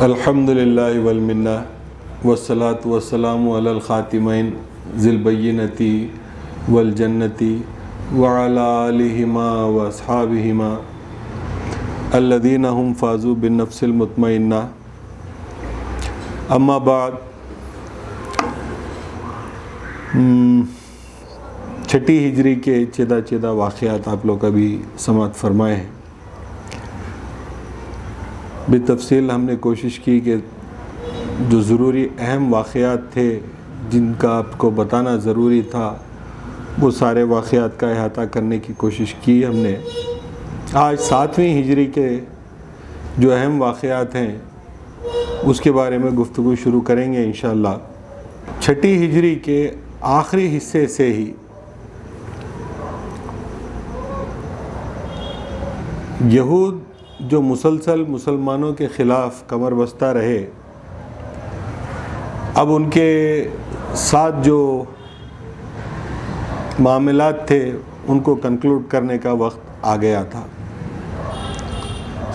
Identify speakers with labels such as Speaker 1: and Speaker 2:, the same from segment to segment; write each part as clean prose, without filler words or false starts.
Speaker 1: الحمدللہ والمنہ والصلاة والسلام علی الخاتمین ذی البینۃ والجنۃ وعلی آلہما واصحابہما الذین هم فازوا بالنفس المطمئنہ. اما بعد، چھٹی ہجری کے چیدہ واقعات آپ لوگ ابھی سماعت فرمائے ہیں. بالتفصیل ہم نے کوشش کی کہ جو ضروری اہم واقعات تھے جن کا آپ کو بتانا ضروری تھا وہ سارے واقعات کا احاطہ کرنے کی کوشش کی ہم نے. آج 7ویں ہجری کے جو اہم واقعات ہیں اس کے بارے میں گفتگو شروع کریں گے انشاءاللہ. چھٹی ہجری کے آخری حصے سے ہی یہود جو مسلسل مسلمانوں کے خلاف کمر بستہ رہے، اب ان کے ساتھ جو معاملات تھے ان کو کنکلوڈ کرنے کا وقت آ گیا تھا.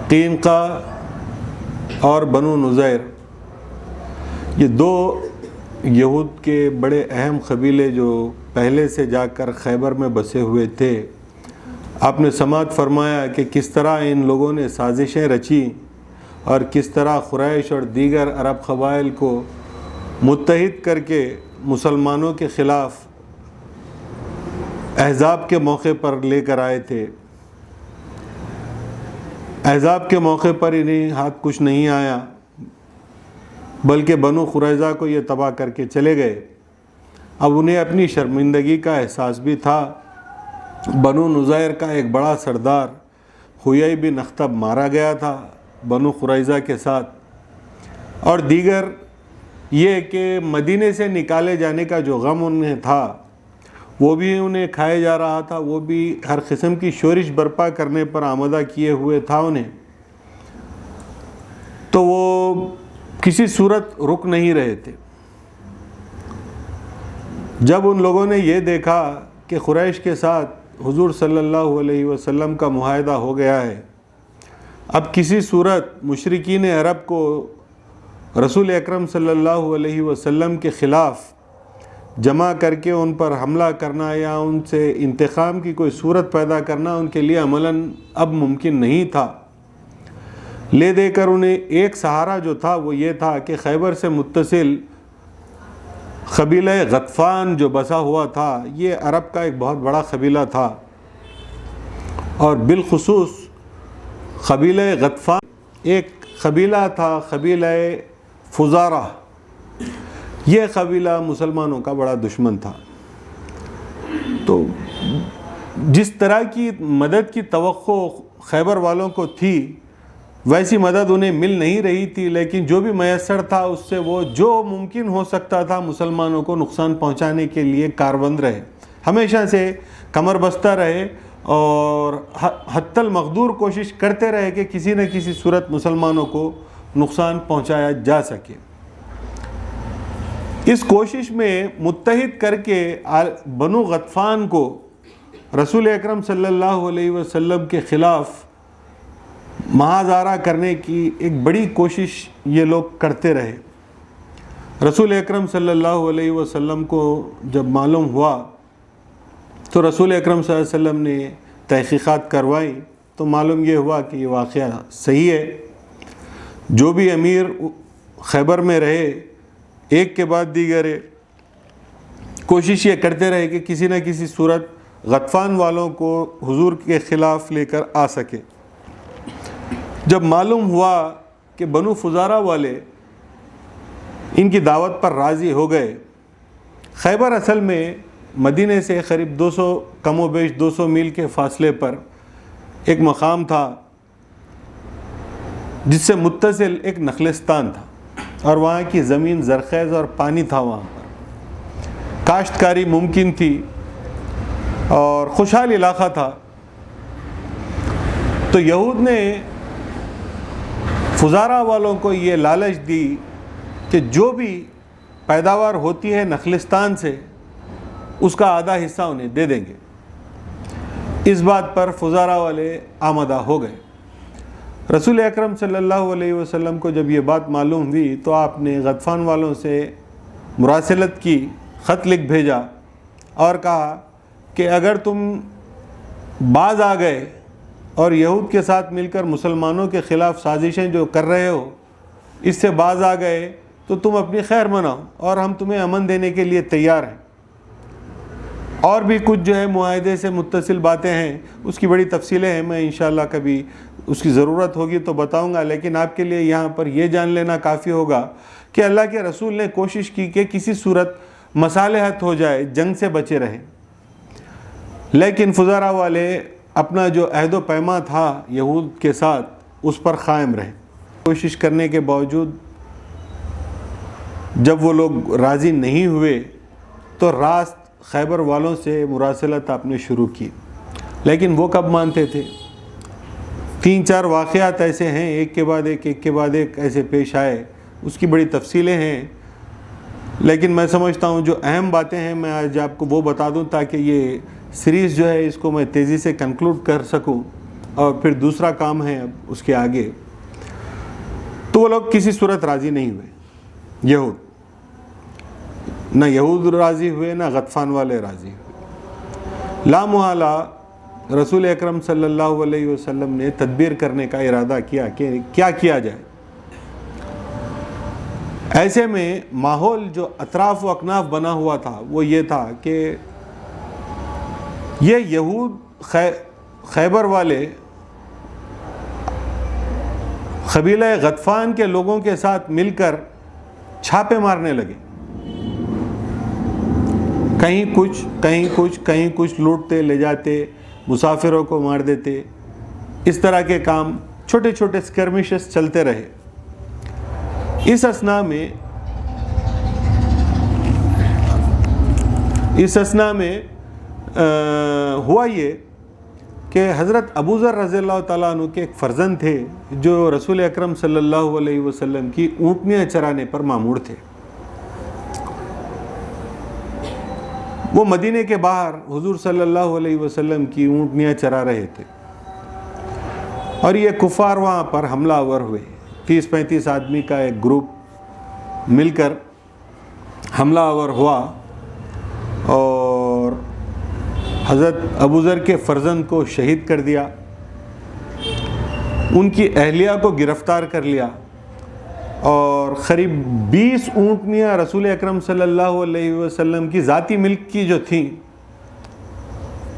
Speaker 1: قینقاع اور بنو نذیر، یہ دو یہود کے بڑے اہم قبیلے جو پہلے سے جا کر خیبر میں بسے ہوئے تھے، آپ نے سماعت فرمایا کہ کس طرح ان لوگوں نے سازشیں رچی اور کس طرح قریش اور دیگر عرب قبائل کو متحد کر کے مسلمانوں کے خلاف احزاب کے موقع پر لے کر آئے تھے. احزاب کے موقع پر انہیں ہاتھ کچھ نہیں آیا بلکہ بنو قریظہ کو یہ تباہ کر کے چلے گئے. اب انہیں اپنی شرمندگی کا احساس بھی تھا. بنو نذیر کا ایک بڑا سردار حیی بن اخطب مارا گیا تھا بنو قریظہ کے ساتھ، اور دیگر یہ کہ مدینے سے نکالے جانے کا جو غم انہیں تھا وہ بھی انہیں کھائے جا رہا تھا، وہ بھی ہر قسم کی شورش برپا کرنے پر آمادہ کیے ہوئے تھا انہیں. تو وہ کسی صورت رک نہیں رہے تھے. جب ان لوگوں نے یہ دیکھا کہ قریش کے ساتھ حضور صلی اللہ علیہ وسلم کا معاہدہ ہو گیا ہے، اب کسی صورت مشرکین عرب کو رسول اکرم صلی اللہ علیہ وسلم کے خلاف جمع کر کے ان پر حملہ کرنا یا ان سے انتقام کی کوئی صورت پیدا کرنا ان کے لیے عملاً اب ممکن نہیں تھا. لے دے کر انہیں ایک سہارا جو تھا وہ یہ تھا کہ خیبر سے متصل قبیلہ غطفان جو بسا ہوا تھا، یہ عرب کا ایک بہت بڑا قبیلہ تھا، اور بالخصوص قبیلہ غطفان ایک قبیلہ تھا، قبیلہ فزارہ. یہ قبیلہ مسلمانوں کا بڑا دشمن تھا. تو جس طرح کی مدد کی توقع خیبر والوں کو تھی ویسی مدد انہیں مل نہیں رہی تھی، لیکن جو بھی میسر تھا اس سے وہ جو ممکن ہو سکتا تھا مسلمانوں کو نقصان پہنچانے کے لیے کاربند رہے، ہمیشہ سے کمر بستہ رہے اور حتی المقدور کوشش کرتے رہے کہ کسی نہ کسی صورت مسلمانوں کو نقصان پہنچایا جا سکے. اس کوشش میں متحد کر کے بنو غطفان کو رسول اکرم صلی اللہ علیہ وسلم کے خلاف محاذارہ کرنے کی ایک بڑی کوشش یہ لوگ کرتے رہے. رسول اکرم صلی اللہ علیہ وسلم کو جب معلوم ہوا تو رسول اکرم صلی اللہ علیہ وسلم نے تحقیقات کروائی تو معلوم یہ ہوا کہ یہ واقعہ صحیح ہے. جو بھی امیر خیبر میں رہے ایک کے بعد دیگر کوشش یہ کرتے رہے کہ کسی نہ کسی صورت غطفان والوں کو حضور کے خلاف لے کر آ سکے. جب معلوم ہوا کہ بنو فزارہ والے ان کی دعوت پر راضی ہو گئے، خیبر اصل میں مدینے سے قریب 200 کم و بیش 200 میل کے فاصلے پر ایک مقام تھا جس سے متصل ایک نخلستان تھا، اور وہاں کی زمین زرخیز اور پانی تھا. وہاں پر کاشتکاری ممکن تھی اور خوشحال علاقہ تھا. تو یہود نے فزارہ والوں کو یہ لالچ دی کہ جو بھی پیداوار ہوتی ہے نخلستان سے اس کا آدھا حصہ انہیں دے دیں گے. اس بات پر فزارہ والے آمادہ ہو گئے. رسول اکرم صلی اللہ علیہ وسلم کو جب یہ بات معلوم ہوئی تو آپ نے غطفان والوں سے مراسلت کی، خط لکھ بھیجا اور کہا کہ اگر تم باز آ گئے اور یہود کے ساتھ مل کر مسلمانوں کے خلاف سازشیں جو کر رہے ہو اس سے باز آ گئے تو تم اپنی خیر مناؤ اور ہم تمہیں امن دینے کے لیے تیار ہیں۔ اور بھی کچھ جو ہے معاہدے سے متصل باتیں ہیں، اس کی بڑی تفصیلیں ہیں، میں انشاءاللہ کبھی اس کی ضرورت ہوگی تو بتاؤں گا، لیکن آپ کے لیے یہاں پر یہ جان لینا کافی ہوگا کہ اللہ کے رسول نے کوشش کی کہ کسی صورت مصالحت ہو جائے، جنگ سے بچے رہیں، لیکن فزارہ والے اپنا جو عہد و پیما تھا یہود کے ساتھ اس پر قائم رہے۔ کوشش کرنے کے باوجود جب وہ لوگ راضی نہیں ہوئے تو راست خیبر والوں سے مراسلت آپ نے شروع کی، لیکن وہ کب مانتے تھے؟ 3-4 واقعات ایسے ہیں، ایک کے بعد ایک ایسے پیش آئے، اس کی بڑی تفصیلیں ہیں، لیکن میں سمجھتا ہوں جو اہم باتیں ہیں میں آج آپ کو وہ بتا دوں تاکہ یہ سیریز جو ہے اس کو میں تیزی سے کنکلوڈ کر سکوں، اور پھر دوسرا کام ہے اب اس کے آگے۔ تو وہ لوگ کسی صورت راضی نہیں ہوئے، یہود، نہ یہود راضی ہوئے نہ غطفان والے راضی ہوئے۔ لا محالہ رسول اکرم صلی اللہ علیہ وسلم نے تدبیر کرنے کا ارادہ کیا کہ کیا کیا جائے۔ ایسے میں ماحول جو اطراف و اکناف بنا ہوا تھا وہ یہ تھا کہ یہ یہود خیبر والے قبیلہ غطفان کے لوگوں کے ساتھ مل کر چھاپے مارنے لگے، کہیں کچھ لوٹتے لے جاتے، مسافروں کو مار دیتے، اس طرح کے کام چھوٹے چھوٹے اسکرمشز چلتے رہے۔ اس اسنا میں ہوا یہ کہ حضرت ابو ذر رضی اللہ تعالیٰ عنہ کے ایک فرزند تھے جو رسول اکرم صلی اللہ علیہ وسلم کی اونٹنیاں چرانے پر مامور تھے۔ وہ مدینے کے باہر حضور صلی اللہ علیہ وسلم کی اونٹنیاں چرا رہے تھے، اور یہ کفار وہاں پر حملہ آور ہوئے۔ 30-35 آدمی کا ایک گروپ مل کر حملہ آور ہوا اور حضرت ابو ذر کے فرزند کو شہید کر دیا، ان کی اہلیہ کو گرفتار کر لیا، اور قریب 20 اونٹنیاں رسول اکرم صلی اللہ علیہ وسلم کی ذاتی ملک کی جو تھیں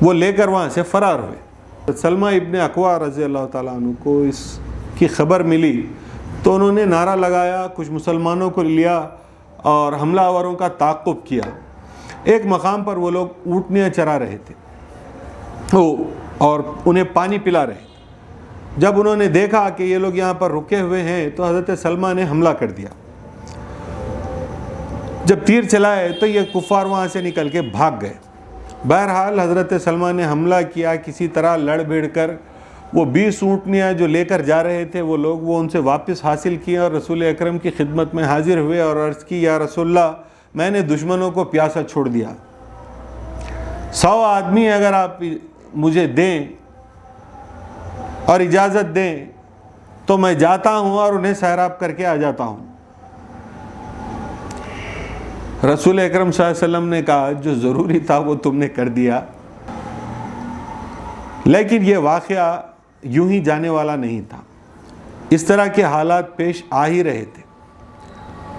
Speaker 1: وہ لے کر وہاں سے فرار ہوئے۔ سلمہ ابن اکوع رضی اللہ تعالیٰ عنہ کو اس کی خبر ملی تو انہوں نے نعرہ لگایا، کچھ مسلمانوں کو لیا اور حملہ آوروں کا تعاقب کیا۔ ایک مقام پر وہ لوگ اونٹنیاں چرا رہے تھے اور انہیں پانی پلا رہے تھے۔ جب انہوں نے دیکھا کہ یہ لوگ یہاں پر رکے ہوئے ہیں تو حضرت سلمہ نے حملہ کر دیا۔ جب تیر چلائے تو یہ کفار وہاں سے نکل کے بھاگ گئے۔ بہرحال حضرت سلمہ نے حملہ کیا، کسی طرح لڑ بھیڑ کر وہ 20 اونٹنیاں جو لے کر جا رہے تھے وہ لوگ وہ ان سے واپس حاصل کیا اور رسول اکرم کی خدمت میں حاضر ہوئے اور عرض کی، یا رسول اللہ، میں نے دشمنوں کو پیاسا چھوڑ دیا، 100 آدمی اگر آپ مجھے دیں اور اجازت دیں تو میں جاتا ہوں اور انہیں سیراب کر کے آ جاتا ہوں۔ رسول اکرم صلی اللہ علیہ وسلم نے کہا جو ضروری تھا وہ تم نے کر دیا، لیکن یہ واقعہ یوں ہی جانے والا نہیں تھا، اس طرح کے حالات پیش آ ہی رہے تھے۔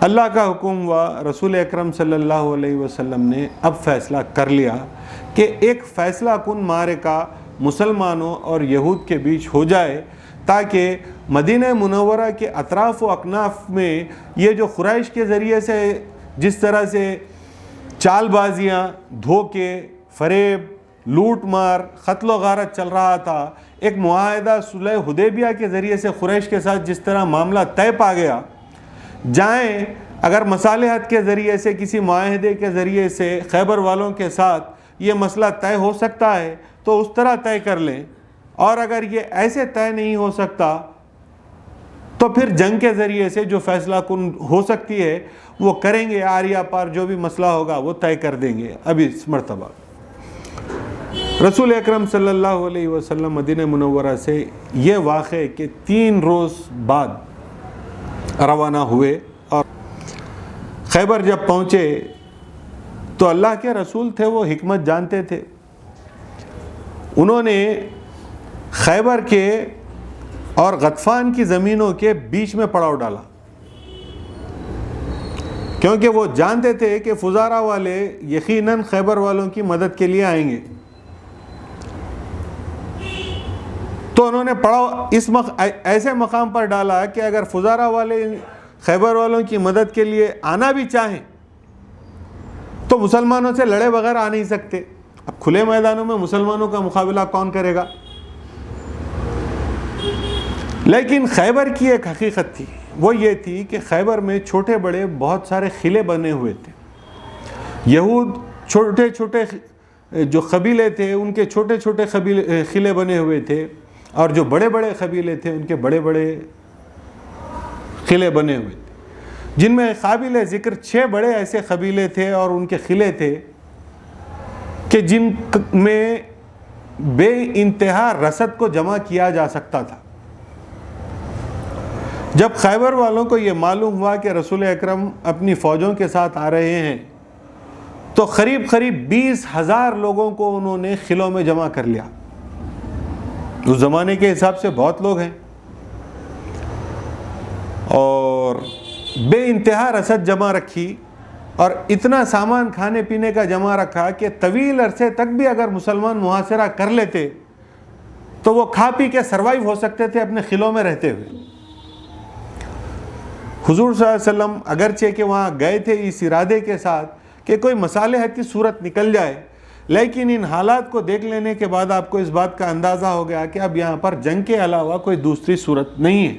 Speaker 1: اللہ کا حکم ہوا، رسول اکرم صلی اللہ علیہ وسلم نے اب فیصلہ کر لیا کہ ایک فیصلہ کن معرکہ مسلمانوں اور یہود کے بیچ ہو جائے تاکہ مدینہ منورہ کے اطراف و اکناف میں یہ جو قریش کے ذریعے سے جس طرح سے چال بازیاں، دھوکے، فریب، لوٹ مار، قتل و غارت چل رہا تھا، ایک معاہدہ صلح حدیبیہ کے ذریعے سے قریش کے ساتھ جس طرح معاملہ طے پا گیا، جائیں اگر مصالحت کے ذریعے سے کسی معاہدے کے ذریعے سے خیبر والوں کے ساتھ یہ مسئلہ طے ہو سکتا ہے تو اس طرح طے کر لیں، اور اگر یہ ایسے طے نہیں ہو سکتا تو پھر جنگ کے ذریعے سے جو فیصلہ کن ہو سکتی ہے وہ کریں گے، آریا پار جو بھی مسئلہ ہوگا وہ طے کر دیں گے۔ اب اس مرتبہ رسول اکرم صلی اللہ علیہ وسلم مدینہ منورہ سے یہ واقع کہ 3 روز بعد روانہ ہوئے، اور خیبر جب پہنچے تو اللہ کے رسول تھے، وہ حکمت جانتے تھے. انہوں نے خیبر کے اور غطفان کی زمینوں کے بیچ میں پڑاؤ ڈالا، کیونکہ وہ جانتے تھے کہ فزارہ والے یقیناً خیبر والوں کی مدد کے لیے آئیں گے. تو انہوں نے پڑاؤ ایسے مقام پر ڈالا کہ اگر فزارہ والے خیبر والوں کی مدد کے لیے آنا بھی چاہیں تو مسلمانوں سے لڑے بغیر آ نہیں سکتے. اب کھلے میدانوں میں مسلمانوں کا مقابلہ کون کرے گا؟ لیکن خیبر کی ایک حقیقت تھی، وہ یہ تھی کہ خیبر میں چھوٹے بڑے بہت سارے قلعے بنے ہوئے تھے. یہود چھوٹے چھوٹے جو قبیلے تھے ان کے چھوٹے چھوٹے قلعے بنے ہوئے تھے، اور جو بڑے بڑے قبیلے تھے ان کے بڑے بڑے قلعے بنے ہوئے تھے، جن میں قابل ذکر 6 بڑے ایسے قبیلے تھے اور ان کے قلعے تھے کہ جن میں بے انتہا رسد کو جمع کیا جا سکتا تھا. جب خیبر والوں کو یہ معلوم ہوا کہ رسول اکرم اپنی فوجوں کے ساتھ آ رہے ہیں تو قریب 20,000 لوگوں کو انہوں نے قلعوں میں جمع کر لیا. اس زمانے کے حساب سے بہت لوگ ہیں، اور بے انتہا رسد جمع رکھی، اور اتنا سامان کھانے پینے کا جمع رکھا کہ طویل عرصے تک بھی اگر مسلمان محاصرہ کر لیتے تو وہ کھا پی کے سروائیو ہو سکتے تھے اپنے قلعوں میں رہتے ہوئے. حضور صلی اللہ علیہ وسلم اگرچہ کہ وہاں گئے تھے اس ارادے کے ساتھ کہ کوئی مصالحت کی صورت نکل جائے، لیکن ان حالات کو دیکھ لینے کے بعد آپ کو اس بات کا اندازہ ہو گیا کہ اب یہاں پر جنگ کے علاوہ کوئی دوسری صورت نہیں ہے.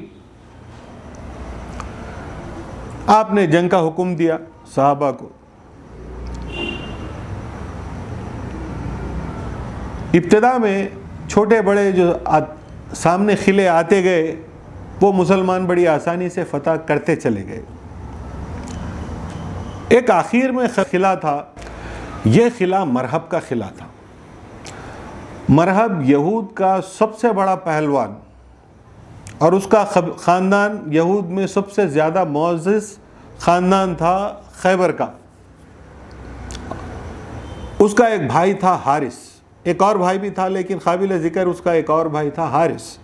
Speaker 1: آپ نے جنگ کا حکم دیا صحابہ کو. ابتدا میں چھوٹے بڑے جو سامنے قلعے آتے گئے وہ مسلمان بڑی آسانی سے فتح کرتے چلے گئے. ایک آخر میں قلعہ تھا، یہ قلعہ مرحب کا قلعہ تھا. مرحب یہود کا سب سے بڑا پہلوان اور اس کا خاندان یہود میں سب سے زیادہ معزز خاندان تھا خیبر کا. اس کا ایک بھائی تھا حارث، ایک اور بھائی بھی تھا لیکن قابل ذکر اس کا ایک اور بھائی تھا حارث.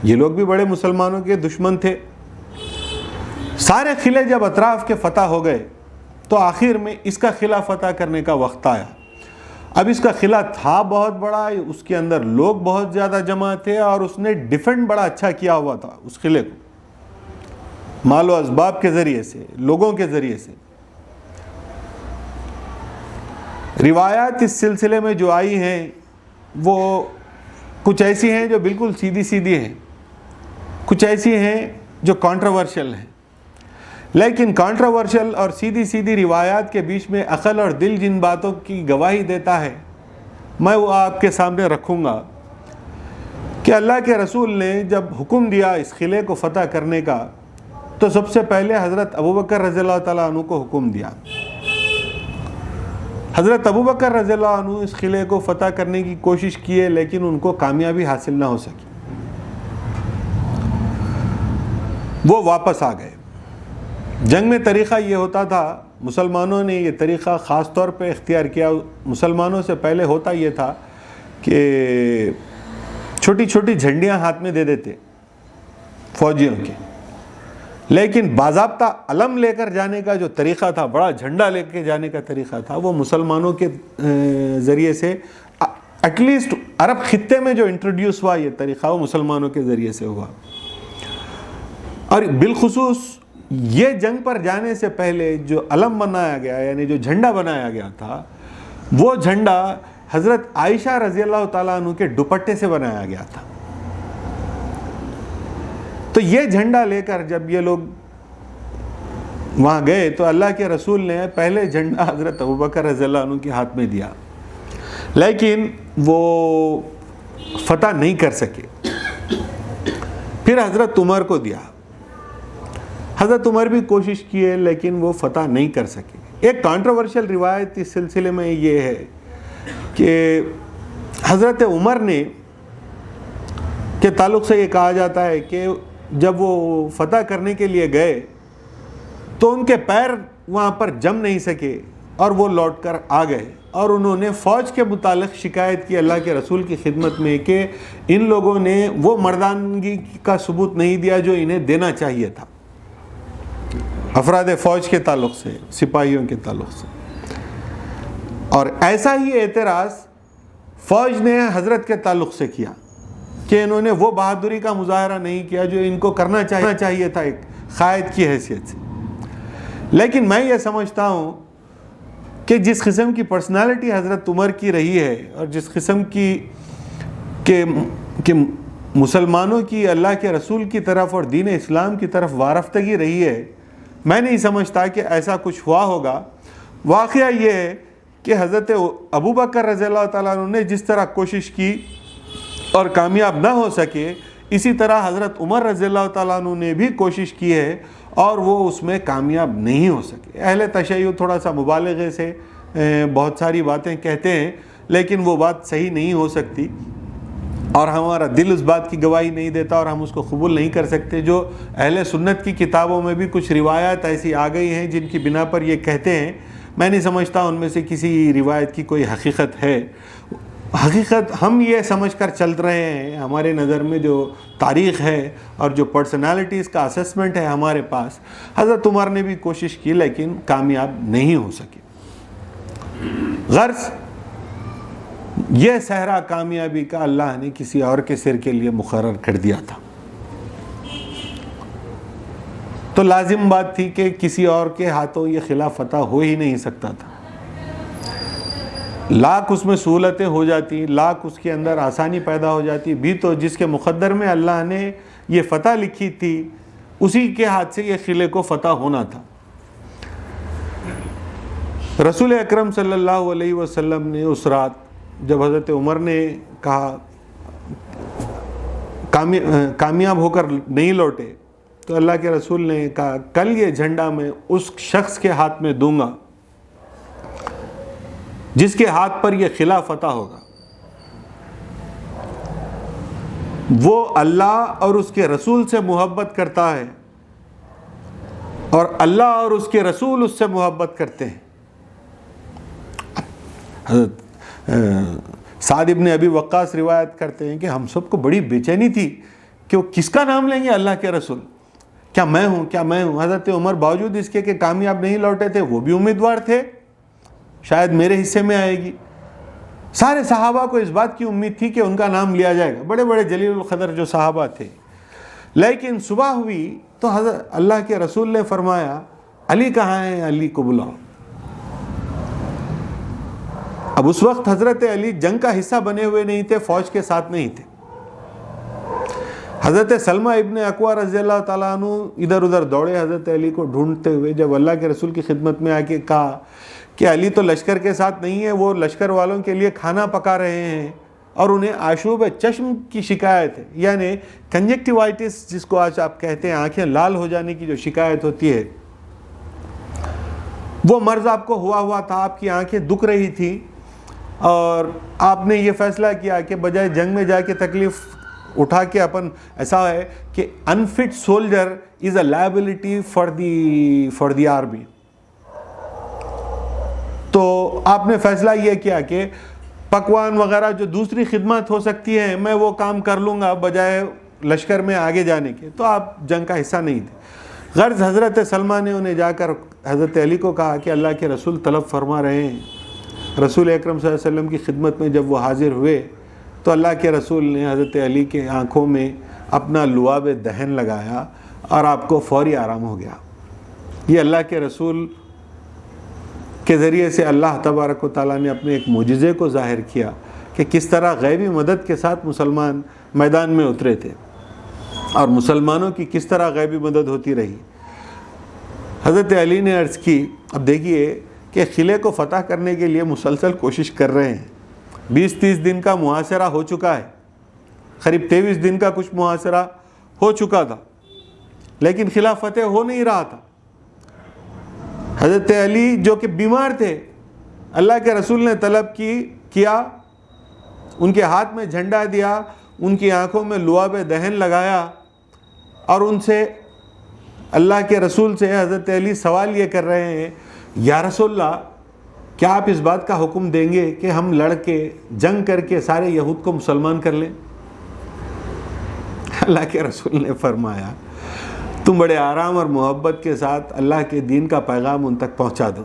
Speaker 1: یہ لوگ بھی بڑے مسلمانوں کے دشمن تھے. سارے قلعے جب اطراف کے فتح ہو گئے تو آخر میں اس کا قلعہ فتح کرنے کا وقت آیا. اب اس کا قلعہ تھا بہت بڑا، اس کے اندر لوگ بہت زیادہ جمع تھے، اور اس نے ڈیفینڈ بڑا اچھا کیا ہوا تھا اس قلعے کو، مال و اسباب کے ذریعے سے، لوگوں کے ذریعے سے. روایات اس سلسلے میں جو آئی ہیں وہ کچھ ایسی ہیں جو بالکل سیدھی سیدھی ہیں، کچھ ایسی ہیں جو کانٹروورشل ہیں. لیکن کانٹروورشل اور سیدھی سیدھی روایات کے بیچ میں عقل اور دل جن باتوں کی گواہی دیتا ہے میں وہ آپ کے سامنے رکھوں گا کہ اللہ کے رسول نے جب حکم دیا اس قلعے کو فتح کرنے کا تو سب سے پہلے حضرت ابوبکر رضی اللہ تعالیٰ عنہ کو حکم دیا. حضرت ابوبکر رضی اللہ عنہ اس قلعے کو فتح کرنے کی کوشش کیے لیکن ان کو کامیابی حاصل نہ ہو سکی. وہ واپس آ گئے. جنگ میں طریقہ یہ ہوتا تھا، مسلمانوں نے یہ طریقہ خاص طور پہ اختیار کیا. مسلمانوں سے پہلے ہوتا یہ تھا کہ چھوٹی چھوٹی جھنڈیاں ہاتھ میں دے دیتے فوجیوں کے، لیکن باضابطہ علم لے کر جانے کا جو طریقہ تھا، بڑا جھنڈا لے کے جانے کا طریقہ تھا، وہ مسلمانوں کے ذریعے سے ایٹ لیسٹ عرب خطے میں جو انٹروڈیوس ہوا یہ طریقہ وہ مسلمانوں کے ذریعے سے ہوا. اور بالخصوص یہ جنگ پر جانے سے پہلے جو علم بنایا گیا یعنی جو جھنڈا بنایا گیا تھا وہ جھنڈا حضرت عائشہ رضی اللہ تعالیٰ عنہ کے دوپٹے سے بنایا گیا تھا. تو یہ جھنڈا لے کر جب یہ لوگ وہاں گئے تو اللہ کے رسول نے پہلے جھنڈا حضرت ابوبکر رضی اللہ عنہ کے ہاتھ میں دیا، لیکن وہ فتح نہیں کر سکے. پھر حضرت عمر کو دیا. حضرت عمر بھی کوشش کیے لیکن وہ فتح نہیں کر سکے. ایک کانٹروورشل روایت اس سلسلے میں یہ ہے کہ حضرت عمر نے کے تعلق سے یہ کہا جاتا ہے کہ جب وہ فتح کرنے کے لیے گئے تو ان کے پیر وہاں پر جم نہیں سکے اور وہ لوٹ کر آ گئے، اور انہوں نے فوج کے متعلق شکایت کی اللہ کے رسول کی خدمت میں کہ ان لوگوں نے وہ مردانگی کا ثبوت نہیں دیا جو انہیں دینا چاہیے تھا، افراد فوج کے تعلق سے، سپاہیوں کے تعلق سے۔ اور ایسا ہی اعتراض فوج نے حضرت کے تعلق سے کیا کہ انہوں نے وہ بہادری کا مظاہرہ نہیں کیا جو ان کو کرنا چاہیے تھا ایک قائد کی حیثیت سے۔ لیکن میں یہ سمجھتا ہوں کہ جس قسم کی پرسنالٹی حضرت عمر کی رہی ہے اور جس قسم کی کہ مسلمانوں کی اللہ کے رسول کی طرف اور دین اسلام کی طرف وارفتگی رہی ہے، میں نہیں سمجھتا کہ ایسا کچھ ہوا ہوگا۔ واقعہ یہ ہے کہ حضرت ابو بکر رضی اللہ تعالیٰ عنہ نے جس طرح کوشش کی اور کامیاب نہ ہو سکے، اسی طرح حضرت عمر رضی اللہ تعالیٰ عنہ نے بھی کوشش کی ہے اور وہ اس میں کامیاب نہیں ہو سکے۔ اہل تشیع تھوڑا سا مبالغے سے بہت ساری باتیں کہتے ہیں، لیکن وہ بات صحیح نہیں ہو سکتی اور ہمارا دل اس بات کی گواہی نہیں دیتا اور ہم اس کو قبول نہیں کر سکتے۔ جو اہل سنت کی کتابوں میں بھی کچھ روایات ایسی آ گئی ہیں جن کی بنا پر یہ کہتے ہیں، میں نہیں سمجھتا ان میں سے کسی روایت کی کوئی حقیقت ہے۔ حقیقت ہم یہ سمجھ کر چل رہے ہیں، ہمارے نظر میں جو تاریخ ہے اور جو پرسنالٹیز کا اسسمنٹ ہے ہمارے پاس، حضرت عمر نے بھی کوشش کی لیکن کامیاب نہیں ہو سکی۔ غرض یہ صحرا کامیابی کا اللہ نے کسی اور کے سر کے لیے مقرر کر دیا تھا، تو لازم بات تھی کہ کسی اور کے ہاتھوں یہ خلا فتح ہو ہی نہیں سکتا تھا۔ لاکھ اس میں سہولتیں ہو جاتی، لاکھ اس کے اندر آسانی پیدا ہو جاتی، بھی تو جس کے مقدر میں اللہ نے یہ فتح لکھی تھی اسی کے ہاتھ سے یہ قلعے کو فتح ہونا تھا۔ رسول اکرم صلی اللہ علیہ وسلم نے اس رات جب حضرت عمر نے کہا کامیاب ہو کر نہیں لوٹے، تو اللہ کے رسول نے کہا کل یہ جھنڈا میں اس شخص کے ہاتھ میں دوں گا جس کے ہاتھ پر یہ قلعہ فتح ہوگا، وہ اللہ اور اس کے رسول سے محبت کرتا ہے اور اللہ اور اس کے رسول اس سے محبت کرتے ہیں۔ حضرت سعد ابن ابی وقاص روایت کرتے ہیں کہ ہم سب کو بڑی بے چینی تھی کہ وہ کس کا نام لیں گے، اللہ کے رسول، کیا میں ہوں کیا میں ہوں۔ حضرت عمر باوجود اس کے کہ کامیاب نہیں لوٹے تھے، وہ بھی امیدوار تھے شاید میرے حصے میں آئے گی۔ سارے صحابہ کو اس بات کی امید تھی کہ ان کا نام لیا جائے گا، بڑے بڑے جلیل القدر جو صحابہ تھے۔ لیکن صبح ہوئی تو حضرت اللہ کے رسول نے فرمایا علی کہاں ہیں، علی کو بلاؤ۔ اب اس وقت حضرت علی جنگ کا حصہ بنے ہوئے نہیں تھے، فوج کے ساتھ نہیں تھے۔ حضرت سلمہ ابن اکوع رضی اللہ تعالیٰ عنہ ادھر ادھر دوڑے حضرت علی کو ڈھونڈتے ہوئے، جب اللہ کے رسول کی خدمت میں آ کے کہا کہ علی تو لشکر کے ساتھ نہیں ہے، وہ لشکر والوں کے لیے کھانا پکا رہے ہیں اور انہیں آشوب چشم کی شکایت ہے، یعنی کنجکٹیوائٹس جس کو آج آپ کہتے ہیں، آنکھیں لال ہو جانے کی جو شکایت ہوتی ہے، وہ مرض آپ کو ہوا تھا، آپ کی آنکھیں دکھ رہی تھی اور آپ نے یہ فیصلہ کیا کہ بجائے جنگ میں جا کے تکلیف اٹھا کے ایسا ہے کہ unfit soldier is a liability for the army, تو آپ نے فیصلہ یہ کیا کہ پکوان وغیرہ جو دوسری خدمات ہو سکتی ہیں میں وہ کام کر لوں گا بجائے لشکر میں آگے جانے کے، تو آپ جنگ کا حصہ نہیں تھے۔ غرض حضرت سلمہ نے انہیں جا کر حضرت علی کو کہا کہ اللہ کے رسول طلب فرما رہے ہیں۔ رسول اکرم صلی اللہ علیہ وسلم کی خدمت میں جب وہ حاضر ہوئے تو اللہ کے رسول نے حضرت علی کے آنکھوں میں اپنا لعاب دہن لگایا اور آپ کو فوری آرام ہو گیا۔ یہ اللہ کے رسول کے ذریعے سے اللہ تبارک و تعالیٰ نے اپنے ایک معجزے کو ظاہر کیا کہ کس طرح غیبی مدد کے ساتھ مسلمان میدان میں اترے تھے اور مسلمانوں کی کس طرح غیبی مدد ہوتی رہی۔ حضرت علی نے عرض کی، اب دیکھیے کہ قلعے کو فتح کرنے کے لیے مسلسل کوشش کر رہے ہیں، 20-30 دن کا محاصرہ ہو چکا ہے، قریب 23 دن کا کچھ محاصرہ ہو چکا تھا، لیکن قلعہ فتح ہو نہیں رہا تھا۔ حضرت علی جو کہ بیمار تھے، اللہ کے رسول نے طلب کی کیا، ان کے ہاتھ میں جھنڈا دیا، ان کی آنکھوں میں لعاب دہن لگایا، اور ان سے اللہ کے رسول سے حضرت علی سوال یہ کر رہے ہیں، یا رسول اللہ کیا آپ اس بات کا حکم دیں گے کہ ہم لڑ کے جنگ کر کے سارے یہود کو مسلمان کر لیں؟ اللہ کے رسول نے فرمایا تم بڑے آرام اور محبت کے ساتھ اللہ کے دین کا پیغام ان تک پہنچا دو،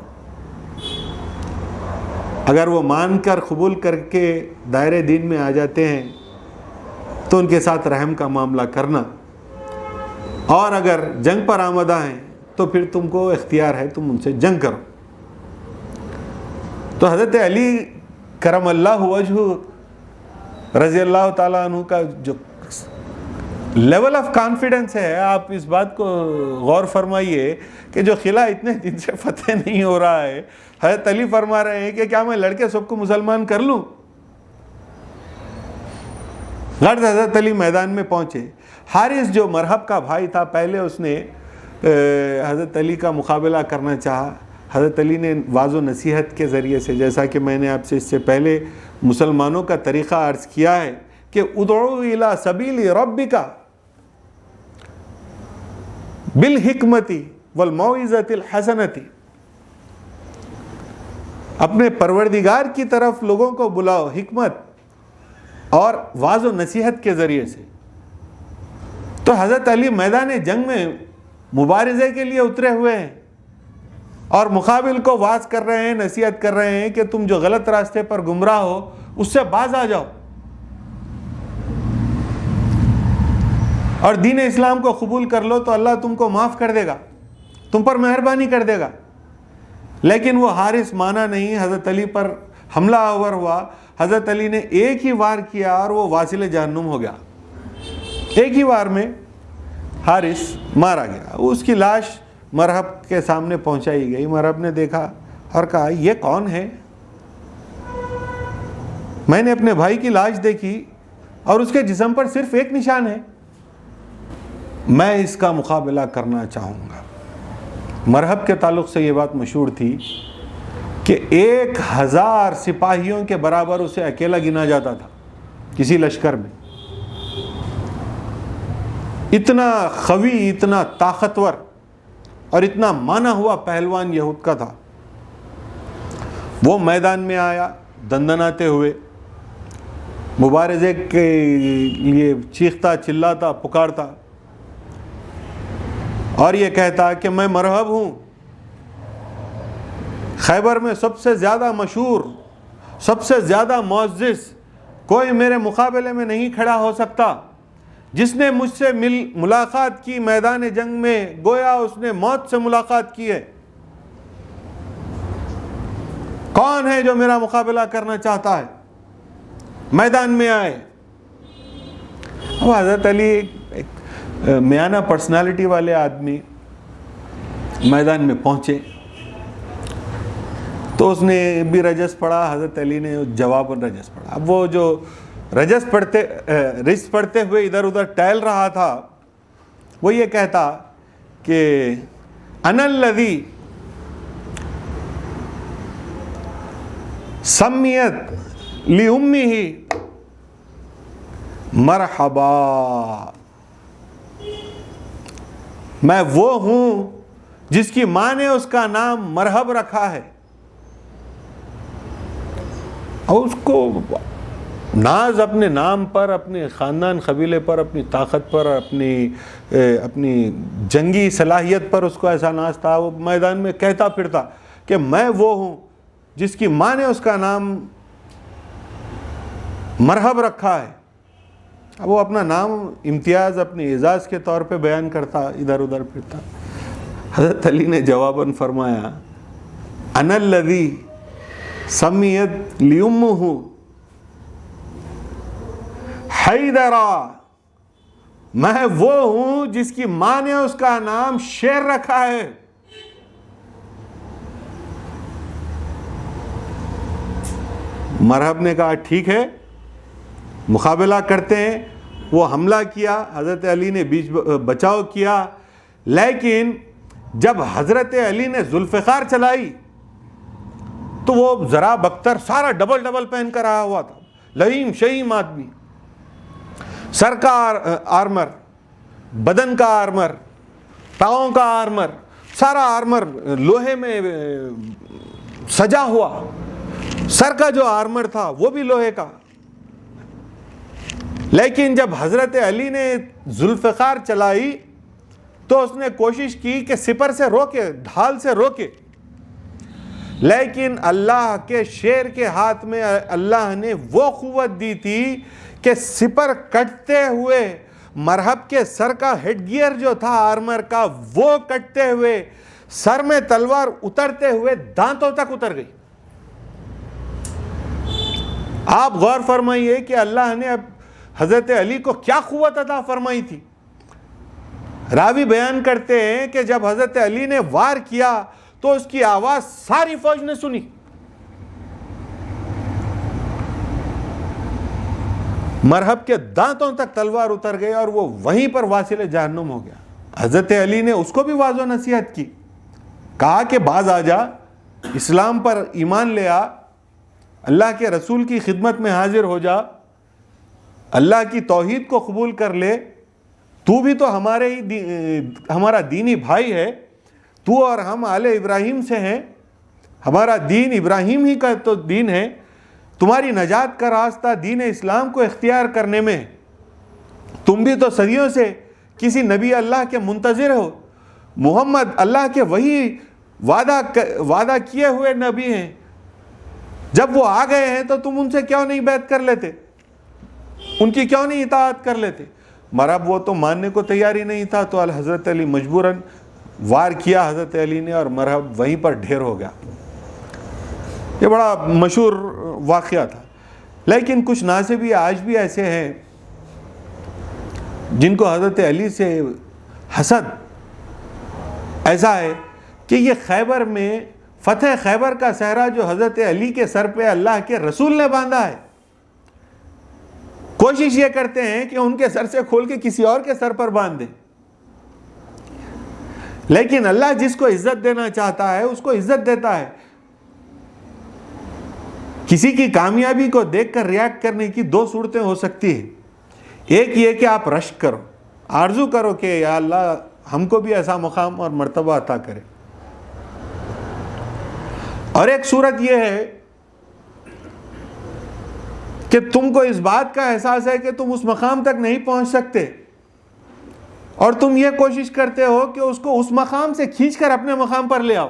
Speaker 1: اگر وہ مان کر قبول کر کے دائرے دین میں آ جاتے ہیں تو ان کے ساتھ رحم کا معاملہ کرنا، اور اگر جنگ پر آمدہ ہیں تو پھر تم کو اختیار ہے تم ان سے جنگ کرو۔ تو حضرت علی کرم اللہ وجہ رضی اللہ تعالیٰ عنہ کا جو لیول آف کانفیڈنس ہے، آپ اس بات کو غور فرمائیے کہ جو قلعہ اتنے دن سے فتح نہیں ہو رہا ہے، حضرت علی فرما رہے ہیں کہ کیا میں لڑکے سب کو مسلمان کر لوں؟ غرض حضرت علی میدان میں پہنچے۔ حارث جو مرحب کا بھائی تھا، پہلے اس نے حضرت علی کا مقابلہ کرنا چاہا، حضرت علی نے واض و نصیحت کے ذریعے سے، جیسا کہ میں نے آپ سے اس سے پہلے مسلمانوں کا طریقہ عرض کیا ہے کہ ادعو الی سبیل ربک بالحکمت والموعظۃ الحسنۃ، اپنے پروردگار کی طرف لوگوں کو بلاؤ حکمت اور واض و نصیحت کے ذریعے سے۔ تو حضرت علی میدان جنگ میں مبارزے کے لیے اترے ہوئے ہیں اور مقابل کو واعظ کر رہے ہیں، نصیحت کر رہے ہیں کہ تم جو غلط راستے پر گمراہ ہو اس سے باز آ جاؤ اور دین اسلام کو قبول کر لو تو اللہ تم کو معاف کر دے گا، تم پر مہربانی کر دے گا۔ لیکن وہ حارث مانا نہیں، حضرت علی پر حملہ آور ہوا، حضرت علی نے ایک ہی وار کیا اور وہ واصل جہنم ہو گیا، ایک ہی وار میں حارث مارا گیا۔ اس کی لاش مرحب کے سامنے پہنچائی گئی، مرحب نے دیکھا اور کہا یہ کون ہے؟ میں نے اپنے بھائی کی لاش دیکھی اور اس کے جسم پر صرف ایک نشان ہے، میں اس کا مقابلہ کرنا چاہوں گا۔ مرحب کے تعلق سے یہ بات مشہور تھی کہ 1000 سپاہیوں کے برابر اسے اکیلا گنا جاتا تھا کسی لشکر میں، اتنا قوی، اتنا طاقتور اور اتنا مانا ہوا پہلوان یہود کا تھا۔ وہ میدان میں آیا دندناتے ہوئے، مبارزے کے لیے چیختا، چلاتا، پکارتا اور یہ کہتا کہ میں مرحب ہوں، خیبر میں سب سے زیادہ مشہور، سب سے زیادہ معزز کوئی میرے مقابلے میں نہیں کھڑا ہو سکتا، جس نے مجھ سے ملاقات کی میدان جنگ میں گویا اس نے موت سے ملاقات کی ہے۔ کون ہے جو میرا مقابلہ کرنا چاہتا ہے؟ میدان میں آئے۔ اب حضرت علی ایک میانہ پرسنالٹی والے آدمی میدان میں پہنچے تو اس نے بھی رجس پڑھا، حضرت علی نے جواباً رجس پڑھا۔ اب وہ جو رجس پڑھتے ہوئے ادھر ادھر ٹہل رہا تھا، وہ یہ کہتا کہ انا الذی سمیت لامہ مرحبا، میں وہ ہوں جس کی ماں نے اس کا نام مرحب رکھا ہے۔ اور اس کو ناز اپنے نام پر، اپنے خاندان قبیلے پر، اپنی طاقت پر، اپنی جنگی صلاحیت پر اس کو ایسا ناز تھا۔ وہ میدان میں کہتا پھرتا کہ میں وہ ہوں جس کی ماں نے اس کا نام مرحب رکھا ہے۔ اب وہ اپنا نام امتیاز، اپنی اعزاز کے طور پہ بیان کرتا، ادھر ادھر پھرتا۔ حضرت علی نے جواباً فرمایا انا الذی سمیت لامہ حیدرا، میں وہ ہوں جس کی ماں نے اس کا نام شیر رکھا ہے۔ مرحب نے کہا ٹھیک ہے، مقابلہ کرتے ہیں۔ وہ حملہ کیا، حضرت علی نے بیچ بچاؤ کیا، لیکن جب حضرت علی نے ذوالفقار چلائی تو وہ ذرا بختر سارا ڈبل پہن کر آیا ہوا تھا، لئیم شہیم آدمی، سر کا آرمر، بدن کا آرمر، پاؤں کا آرمر، سارا آرمر لوہے میں سجا ہوا، سر کا جو آرمر تھا وہ بھی لوہے کا. لیکن جب حضرت علی نے ذوالفقار چلائی تو اس نے کوشش کی کہ سپر سے روکے، ڈھال سے روکے، لیکن اللہ کے شیر کے ہاتھ میں اللہ نے وہ قوت دی تھی کہ سپر کٹتے ہوئے مرحب کے سر کا ہیڈ گیئر جو تھا آرمر کا، وہ کٹتے ہوئے سر میں تلوار اترتے ہوئے دانتوں تک اتر گئی. آپ غور فرمائیے کہ اللہ نے اب حضرت علی کو کیا قوت عطا فرمائی تھی. راوی بیان کرتے ہیں کہ جب حضرت علی نے وار کیا تو اس کی آواز ساری فوج نے سنی. مرحب کے دانتوں تک تلوار اتر گئی اور وہ وہیں پر واصل جہنم ہو گیا. حضرت علی نے اس کو بھی واضح و نصیحت کی، کہا کہ باز آ جا، اسلام پر ایمان لے آ، اللہ کے رسول کی خدمت میں حاضر ہو جا، اللہ کی توحید کو قبول کر لے، تو بھی تو ہمارا دینی بھائی ہے، تو اور ہم آل ابراہیم سے ہیں، ہمارا دین ابراہیم ہی کا تو دین ہے، تمہاری نجات کا راستہ دین اسلام کو اختیار کرنے میں، تم بھی تو صدیوں سے کسی نبی اللہ کے منتظر ہو، محمد اللہ کے وہی وعدہ کیے ہوئے نبی ہیں، جب وہ آ گئے ہیں تو تم ان سے کیوں نہیں بیعت کر لیتے، ان کی کیوں نہیں اطاعت کر لیتے. مرحب وہ تو ماننے کو تیار ہی نہیں تھا، تو حضرت علی مجبوراً وار کیا حضرت علی نے، اور مرحب وہیں پر ڈھیر ہو گیا. یہ بڑا مشہور واقعہ تھا. لیکن کچھ ناصبی آج بھی ایسے ہیں جن کو حضرت علی سے حسد ایسا ہے کہ یہ خیبر میں فتح خیبر کا صحرا جو حضرت علی کے سر پہ اللہ کے رسول نے باندھا ہے، کوشش یہ کرتے ہیں کہ ان کے سر سے کھول کے کسی اور کے سر پر باندھ دیں. لیکن اللہ جس کو عزت دینا چاہتا ہے اس کو عزت دیتا ہے. کسی کی کامیابی کو دیکھ کر ریاکٹ کرنے کی دو صورتیں ہو سکتی ہیں. ایک یہ کہ آپ رشک کرو، آرزو کرو کہ یا اللہ ہم کو بھی ایسا مقام اور مرتبہ عطا کرے، اور ایک صورت یہ ہے کہ تم کو اس بات کا احساس ہے کہ تم اس مقام تک نہیں پہنچ سکتے، اور تم یہ کوشش کرتے ہو کہ اس کو اس مقام سے کھینچ کر اپنے مقام پر لے آؤ.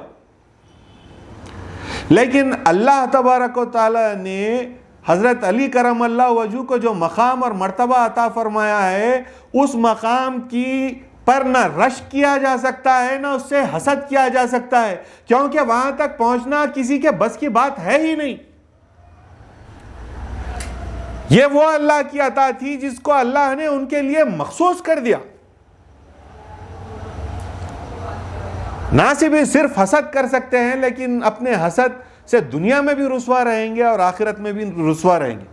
Speaker 1: لیکن اللہ تبارک و تعالی نے حضرت علی کرم اللہ وجہہ کو جو مقام اور مرتبہ عطا فرمایا ہے، اس مقام کی پر نہ رشک کیا جا سکتا ہے، نہ اس سے حسد کیا جا سکتا ہے، کیونکہ وہاں تک پہنچنا کسی کے بس کی بات ہے ہی نہیں. یہ وہ اللہ کی عطا تھی جس کو اللہ نے ان کے لیے مخصوص کر دیا. نہ صرف حسد کر سکتے ہیں، لیکن اپنے حسد سے دنیا میں بھی رسوا رہیں گے اور آخرت میں بھی رسوا رہیں گے،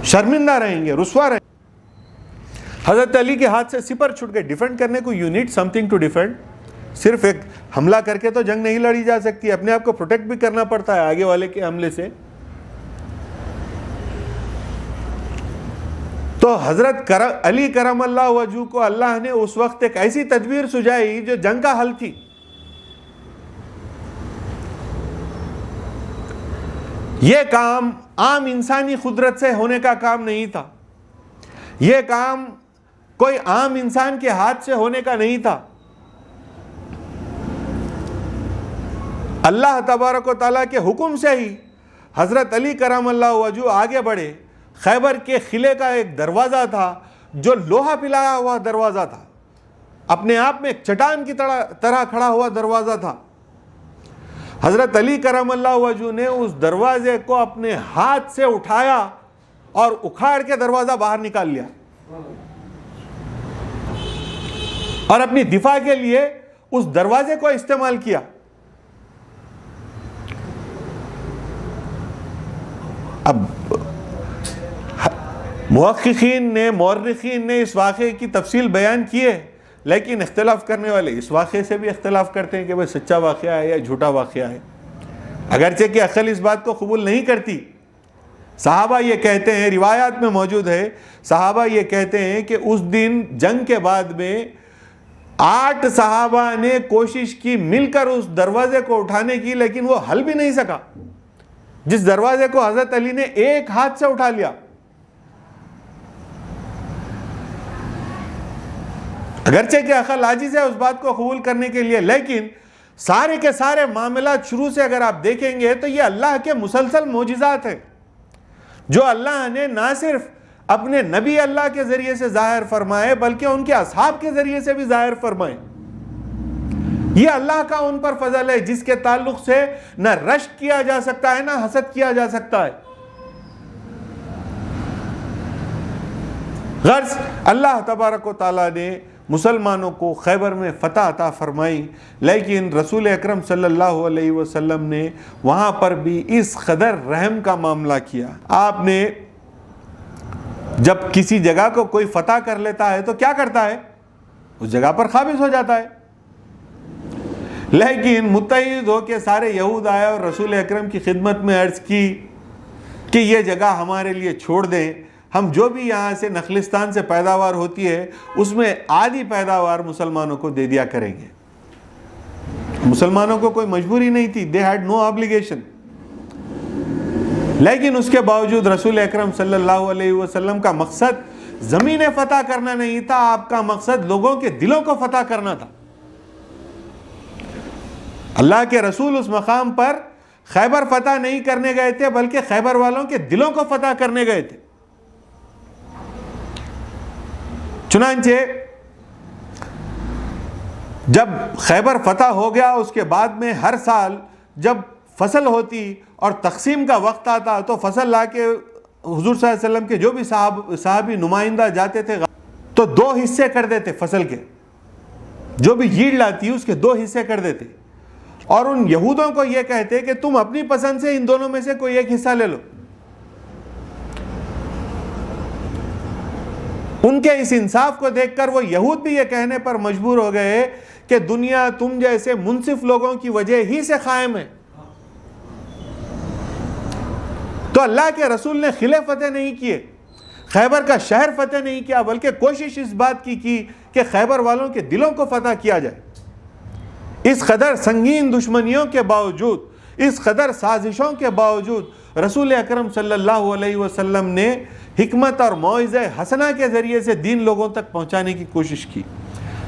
Speaker 1: شرمندہ رہیں گے، رسوا رہیں گے. حضرت علی کے ہاتھ سے سپر چھوٹ گئے. ڈیفینڈ کرنے کو you need something to defend. صرف ایک حملہ کر کے تو جنگ نہیں لڑی جا سکتی، اپنے آپ کو پروٹیکٹ بھی کرنا پڑتا ہے آگے والے کے حملے سے. تو حضرت علی کرم اللہ وجہہ کو اللہ نے اس وقت ایک ایسی تدبیر سجائی جو جنگ کا حل تھی. یہ کام عام انسانی قدرت سے ہونے کا کام نہیں تھا، یہ کام کوئی عام انسان کے ہاتھ سے ہونے کا نہیں تھا. اللہ تبارک و تعالیٰ کے حکم سے ہی حضرت علی کرم اللہ وجہہ آگے بڑھے. خیبر کے قلعے کا ایک دروازہ تھا جو لوہا پلایا ہوا دروازہ تھا، اپنے آپ میں ایک چٹان کی طرح کھڑا ہوا دروازہ تھا. حضرت علی کرم اللہ وجہہ نے اس دروازے کو اپنے ہاتھ سے اٹھایا اور اکھاڑ کے دروازہ باہر نکال لیا، اور اپنی دفاع کے لیے اس دروازے کو استعمال کیا. اب محققین نے، مورخین نے اس واقعے کی تفصیل بیان کی ہے، لیکن اختلاف کرنے والے اس واقعے سے بھی اختلاف کرتے ہیں کہ وہ سچا واقعہ ہے یا جھوٹا واقعہ ہے. اگرچہ کہ عقل اس بات کو قبول نہیں کرتی. صحابہ یہ کہتے ہیں، روایات میں موجود ہے، صحابہ یہ کہتے ہیں کہ اس دن جنگ کے بعد میں 8 صحابہ نے کوشش کی مل کر اس دروازے کو اٹھانے کی، لیکن وہ ہل بھی نہیں سکا، جس دروازے کو حضرت علی نے ایک ہاتھ سے اٹھا لیا. اگرچہ کہ عقل عاجز ہے اس بات کو قبول کرنے کے لیے، لیکن سارے کے سارے معاملات شروع سے اگر آپ دیکھیں گے تو یہ اللہ کے مسلسل معجزات ہیں جو اللہ نے نہ صرف اپنے نبی اللہ کے ذریعے سے ظاہر فرمائے بلکہ ان کے اصحاب کے ذریعے سے بھی ظاہر فرمائے. یہ اللہ کا ان پر فضل ہے جس کے تعلق سے نہ رشک کیا جا سکتا ہے نہ حسد کیا جا سکتا ہے. غرض اللہ تبارک و تعالیٰ نے مسلمانوں کو خیبر میں فتح عطا فرمائی، لیکن رسول اکرم صلی اللہ علیہ وسلم نے وہاں پر بھی اس قدر رحم کا معاملہ کیا. آپ نے جب کسی جگہ کو کوئی فتح کر لیتا ہے تو کیا کرتا ہے؟ اس جگہ پر قابض ہو جاتا ہے. لیکن متحد ہو کے سارے یہود آئے اور رسول اکرم کی خدمت میں عرض کی کہ یہ جگہ ہمارے لیے چھوڑ دیں، ہم جو بھی یہاں سے نخلستان سے پیداوار ہوتی ہے اس میں آدھی پیداوار مسلمانوں کو دے دیا کریں گے. مسلمانوں کو کوئی مجبوری نہیں تھی، they had no obligation. لیکن اس کے باوجود رسول اکرم صلی اللہ علیہ وسلم کا مقصد زمین فتح کرنا نہیں تھا، آپ کا مقصد لوگوں کے دلوں کو فتح کرنا تھا. اللہ کے رسول اس مقام پر خیبر فتح نہیں کرنے گئے تھے بلکہ خیبر والوں کے دلوں کو فتح کرنے گئے تھے. چنانچہ جب خیبر فتح ہو گیا اس کے بعد میں ہر سال جب فصل ہوتی اور تقسیم کا وقت آتا تو فصل لا کے حضور صلی اللہ علیہ وسلم کے جو بھی صحابی نمائندہ جاتے تھے تو 2 حصے کر دیتے فصل کے، جو بھی ییلڈ آتی اس کے 2 حصے کر دیتے اور ان یہودوں کو یہ کہتے کہ تم اپنی پسند سے ان دونوں میں سے کوئی ایک حصہ لے لو. ان کے اس انصاف کو دیکھ کر وہ یہود بھی یہ کہنے پر مجبور ہو گئے کہ دنیا تم جیسے منصف لوگوں کی وجہ ہی سے قائم ہے. تو اللہ کے رسول نے قلعے فتح نہیں کیے، خیبر کا شہر فتح نہیں کیا، بلکہ کوشش اس بات کی کہ خیبر والوں کے دلوں کو فتح کیا جائے. اس قدر سنگین دشمنیوں کے باوجود، اس قدر سازشوں کے باوجود رسول اکرم صلی اللہ علیہ وسلم نے حکمت اور موعظہ حسنہ کے ذریعے سے دین لوگوں تک پہنچانے کی کوشش کی.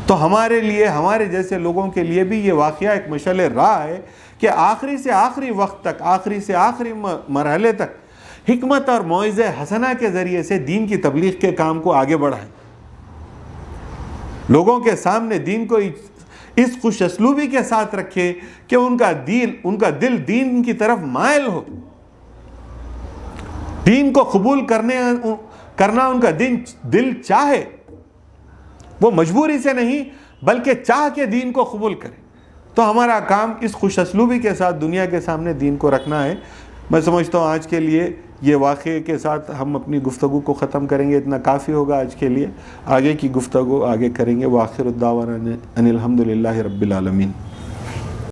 Speaker 1: تو ہمارے لیے، ہمارے جیسے لوگوں کے لیے بھی یہ واقعہ ایک مشعل راہ ہے کہ آخری سے آخری وقت تک، آخری سے آخری مرحلے تک حکمت اور موعظہ حسنہ کے ذریعے سے دین کی تبلیغ کے کام کو آگے بڑھائیں. لوگوں کے سامنے دین کو اس خوش اسلوبی کے ساتھ رکھے کہ ان کا دل دین کی طرف مائل ہو، دین کو قبول کرنا ان کا دل چاہے، وہ مجبوری سے نہیں بلکہ چاہ کے دین کو قبول کرے. تو ہمارا کام اس خوش اسلوبی کے ساتھ دنیا کے سامنے دین کو رکھنا ہے. میں سمجھتا ہوں آج کے لیے یہ واقعے کے ساتھ ہم اپنی گفتگو کو ختم کریں گے، اتنا کافی ہوگا آج کے لیے. آگے کی گفتگو آگے کریں گے. وآخر الدعوانا ان الحمد للہ رب العالمین.